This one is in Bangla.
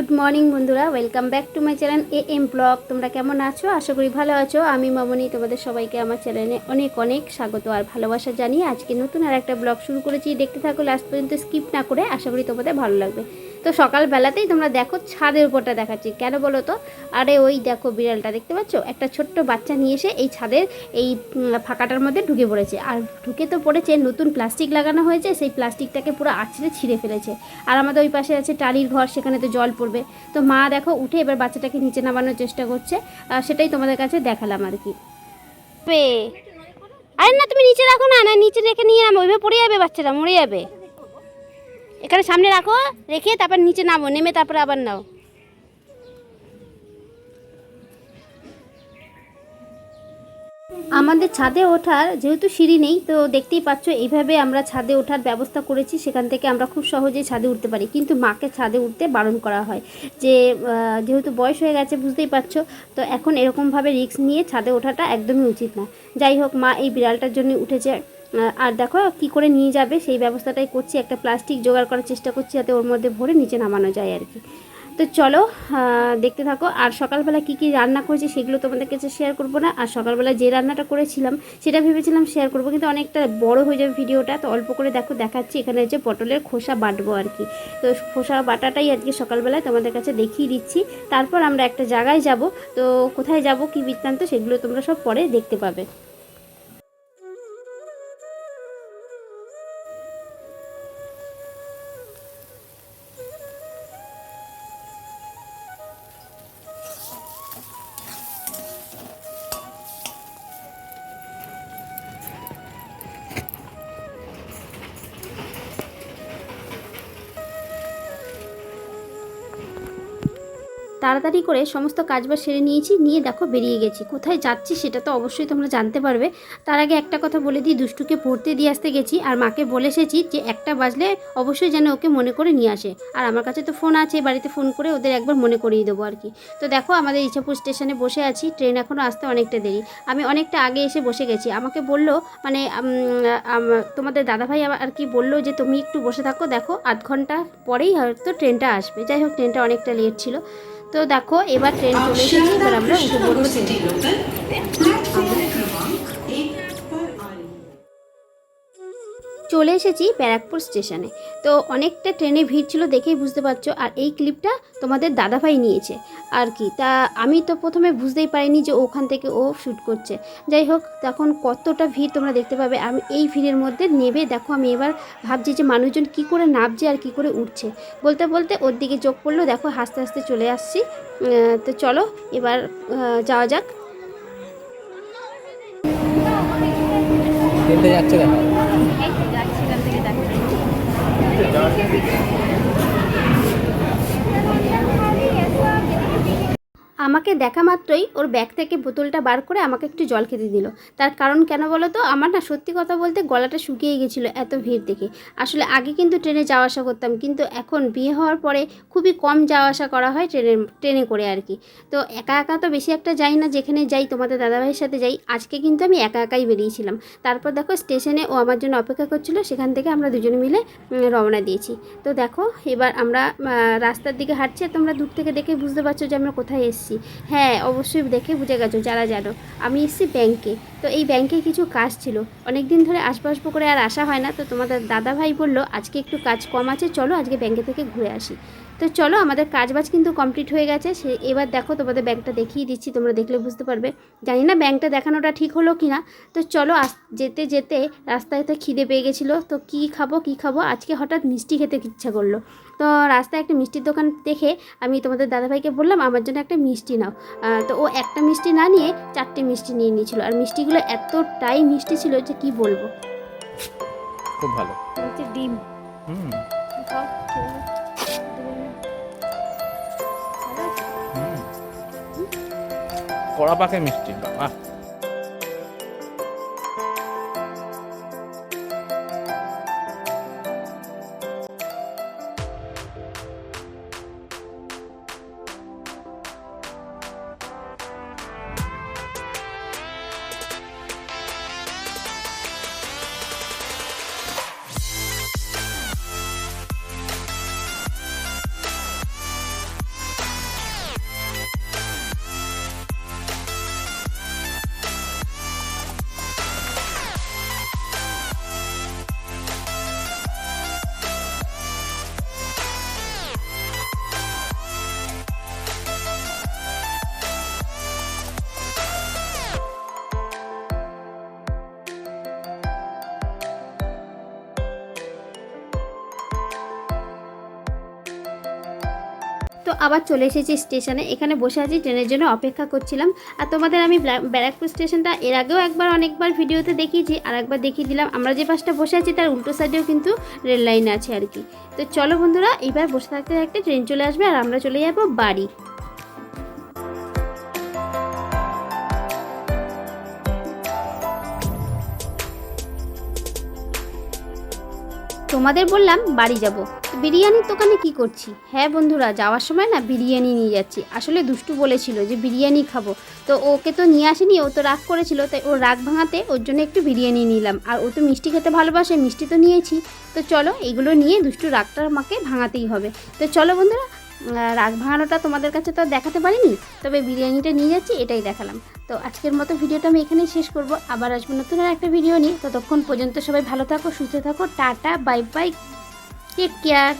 গুড মর্নিং বন্ধুরা, welcome back to my channel AM blog. তোমরা কেমন আছো? আশা করি ভালো আছো। আমি মামনি তোমাদের সবাইকে আমার চ্যানেলে অনেক অনেক স্বাগত আর ভালোবাসা জানিয়ে আজকে নতুন আর একটা ব্লগ শুরু করেছি। দেখতে থাকো লাস্ট পর্যন্ত, স্কিপ না করে। আশা করি তোমাদের ভালো লাগবে। তো সকালবেলাতেই তোমরা দেখো ছাদের উপরটা দেখাচ্ছি, কেন বলো তো? আরে ওই দেখো বিড়ালটা দেখতে পাচ্ছ, একটা ছোট্ট বাচ্চা নিয়ে এসে এই ছাদের এই ফাঁকাটার মধ্যে ঢুকে পড়েছে। আর ঢুকে তো পড়েছে, নতুন প্লাস্টিক লাগানো হয়েছে, সেই প্লাস্টিকটাকে পুরো আছড়ে ছিঁড়ে ফেলেছে। আর আমাদের ওই পাশে আছে টালির ঘর, সেখানে তো জল পড়বে। তো মা দেখো উঠে এবার বাচ্চাটাকে নিচে নামানোর চেষ্টা করছে। সেটাই তোমাদের কাছে দেখালাম আর কি। আরে না, তুমি নিচে রাখো না, না নিচে রেখে নিয়ে নামো, ওইভাবে পড়ে যাবে, বাচ্চাটা মরে যাবে। এখানে সামনে রাখো, রেখে তারপর নিচে নামো, নেমে তারপরে আবার নাও। আমাদের ছাদে ওঠার যেহেতু সিঁড়ি নেই, তো দেখতেই পাচ্ছ এইভাবে আমরা ছাদে ওঠার ব্যবস্থা করেছি। সেখান থেকে আমরা খুব সহজেই ছাদে উঠতে পারি, কিন্তু মাকে ছাদে উঠতে বারণ করা হয় যে যেহেতু বয়স হয়ে গেছে, বুঝতেই পারছো। তো এখন এরকমভাবে রিস্ক নিয়ে ছাদে ওঠাটা একদমই উচিত না। যাই হোক, মা এই বিড়ালটার জন্য উঠেছে। আর দেখো কি করে নিয়ে যাবে সেই ব্যবস্থাটাই করছি। একটা প্লাস্টিক জোগাড় করার চেষ্টা করছি যাতে ওর মধ্যে ভরে নিচে নামানো যায় আর কি। তো চলো দেখতে থাকো। আর সকালবেলা কি কি রান্না করেছি সেগুলো তোমাদের কাছে শেয়ার করবো না। আর সকালবেলা যে রান্নাটা করেছিলাম সেটা ভেবেছিলাম শেয়ার করবো, কিন্তু অনেকটা বড় হয়ে যাবে ভিডিওটা, তো অল্প করে দেখো দেখাচ্ছি। এখানে হচ্ছে পটলের খোসা বাটবো আর কি। তো খোসা বাটাটাই আজকে সকালবেলায় তোমাদের কাছে দেখিয়ে দিচ্ছি। তারপর আমরা একটা জায়গায় যাব। তো কোথায় যাব, কি বৃত্তান্ত, সেগুলো তোমরা সব পরে দেখতে পাবে। তাড়াতাড়ি করে সমস্ত কাজবাজ সেরে নিয়েছি, নিয়ে দেখো বেরিয়ে গেছি। কোথায় যাচ্ছি সেটা তো অবশ্যই তোমরা জানতে পারবে। তার আগে একটা কথা বলে দিই, দুষ্টুকে পড়তে দিয়ে আসতে গেছি, আর মাকে বলে এসেছি যে 1টা বাজলে অবশ্যই যেন ওকে মনে করে নিয়ে আসে। আর আমার কাছে তো ফোন আছে, বাড়িতে ফোন করে ওদের একবার মনে করিয়ে দেবো আর কি। তো দেখো আমাদের ইছাপুর স্টেশনে বসে আছি, ট্রেন এখনও আসতে অনেকটা দেরি। আমি অনেকটা আগে এসে বসে গেছি। আমাকে বললো মানে তোমাদের দাদাভাই আর কি বললো যে তুমি একটু বসে থাকো, দেখো আধ ঘন্টা পরেই হয়তো ট্রেনটা আসবে। যাই হোক, ট্রেনটা অনেকটা লেট ছিল। তো দেখো এবার ট্রেন চলে এসেছে, এবার আমরা উঠে পড়বো চলে এসেছি ব্যারাকপুর স্টেশনে। তো অনেকটা ট্রেনে ভিড় ছিল, দেখেই বুঝতে পারছো। আর এই ক্লিপটা তোমাদের দাদাভাই নিয়েছে আর কি। তা আমি তো প্রথমে বুঝতেই পারিনি যে ওখান থেকে ও শ্যুট করছে। যাই হোক, তখন কতটা ভিড় তোমরা দেখতে পাবে। আমি এই ভিড়ের মধ্যে নেবে দেখো, আমি এবার ভাবছি যে মানুষজন কি করে নামছে আর কি করে উঠছে। বলতে বলতে ওর দিকে চোখ পড়লো, দেখো হাসতে হাসতে চলে আসছি। তো চলো এবার যাওয়া যাক। যাচ্ছে দেখো। আমাকে দেখা মাত্রই ওর ব্যাগ থেকে বোতলটা বার করে আমাকে একটু জল খেতে দিল। তার কারণ কেন বলো তো? আমার না সত্যি কথা বলতে গলাটা শুকিয়ে গেছিলো এত ভিড় দেখে। আসলে আগে কিন্তু ট্রেনে যাওয়া আসা করতাম, কিন্তু এখন বিয়ে হওয়ার পরে খুবই কম যাওয়া আসা করা হয় ট্রেনে করে আর কি। তো একা একা তো বেশি একটা যাই না, যেখানে যাই তোমাদের দাদাভাইয়ের সাথে যাই। আজকে কিন্তু আমি একা একাই বেরিয়েছিলাম। তারপর দেখো স্টেশনে ও আমার জন্য অপেক্ষা করছিল, সেখান থেকে আমরা দুজনে মিলে রওনা দিয়েছি। তো দেখো এবার আমরা রাস্তার দিকে হাঁটছি। তোমরা দূর থেকে দেখে বুঝতে পারছো যে আমরা কোথায় এসেছি। হ্যাঁ, অবশ্যই দেখে বুঝে গেছো যারা জানো। আমি এসেছি ব্যাংকে। তো এই ব্যাংকে কিছু কাজ ছিল, অনেক দিন ধরে আসবো করে আর আসা হয় না। তো তোমাদের দাদাভাই বলল আজকে একটু কাজ কম আছে, চলো আজকে ব্যাংকে থেকে ঘুরে আসি। তো চলো, আমাদের কাজবাজ কিন্তু কমপ্লিট হয়ে গেছে। এবার দেখো তোমাদের ব্যাংকটা দেখিয়ে দিচ্ছি, তোমরা দেখলে বুঝতে পারবে। জানি না ব্যাংকটা দেখানোটা ঠিক হলো কি না। তো চলো, যেতে যেতে রাস্তায় তো খিদে পেয়ে গেছিলো। তো কী খাবো, আজকে হঠাৎ মিষ্টি খেতে ইচ্ছা করলো। তো রাস্তায় একটা মিষ্টির দোকান দেখে আমি তোমাদের দাদাভাইকে বললাম আমার জন্য একটা মিষ্টি নাও। তো ও একটা মিষ্টি না নিয়ে 4টে মিষ্টি নিয়ে নিয়েছিল। আর মিষ্টিগুলো এতটাই মিষ্টি ছিল যে কি বলবো। খুব ভালো হচ্ছে ডিম। কড়া পাকে মিষ্টি, বাবা। তো আবার চলে এসেছি স্টেশনে, এখানে বসে আছি, ট্রেনের জন্য অপেক্ষা করছিলাম। আর তোমাদের আমি ব্যারাকপুর স্টেশনটা এর আগেও অনেকবার ভিডিওতে দেখিয়েছি, আর একবার দেখিয়ে দিলাম। আমরা যে পাশটা বসে আছি তার উল্টো সাইডেও কিন্তু রেল লাইন আছে আর কি। তো চলো বন্ধুরা, এইবার বসে থাকতে থাকতে ট্রেন চলে আসবে আর আমরা চলে যাব বাড়ি। তোমাদের বললাম বাড়ি যাব, বিরিয়ানির দোকানে কি করছি? হ্যাঁ বন্ধুরা, যাওয়ার সময় না বিরিয়ানি নিয়ে যাচ্ছি। আসলে দুষ্টু বলেছিল যে বিরিয়ানি খাবো, তো ওকে তো নিয়ে আসেনি, ও তো রাগ করেছিল, তাই ওর রাগ ভাঙাতে ওর জন্য একটু বিরিয়ানি নিলাম। আর ও তো মিষ্টি খেতে ভালোবাসে, মিষ্টি তো নিয়েছি। তো চলো, এইগুলো নিয়ে দুষ্টু রাগটা আমাকে ভাঙাতেই হবে। তো চলো বন্ধুরা, রাগ ভাঙানোটা তোমাদের কাছে তো দেখাতে পারিনি, তবে বিরিয়ানিটা নিয়ে যাচ্ছি এটাই দেখালাম। তো আজকের মতো ভিডিওটা আমি এখানেই শেষ করব, আবার আসবো নতুন আর একটা ভিডিও নিয়ে। ততক্ষণ পর্যন্ত সবাই ভালো থাকো, সুস্থ থাকো, tata, bye bye, take care.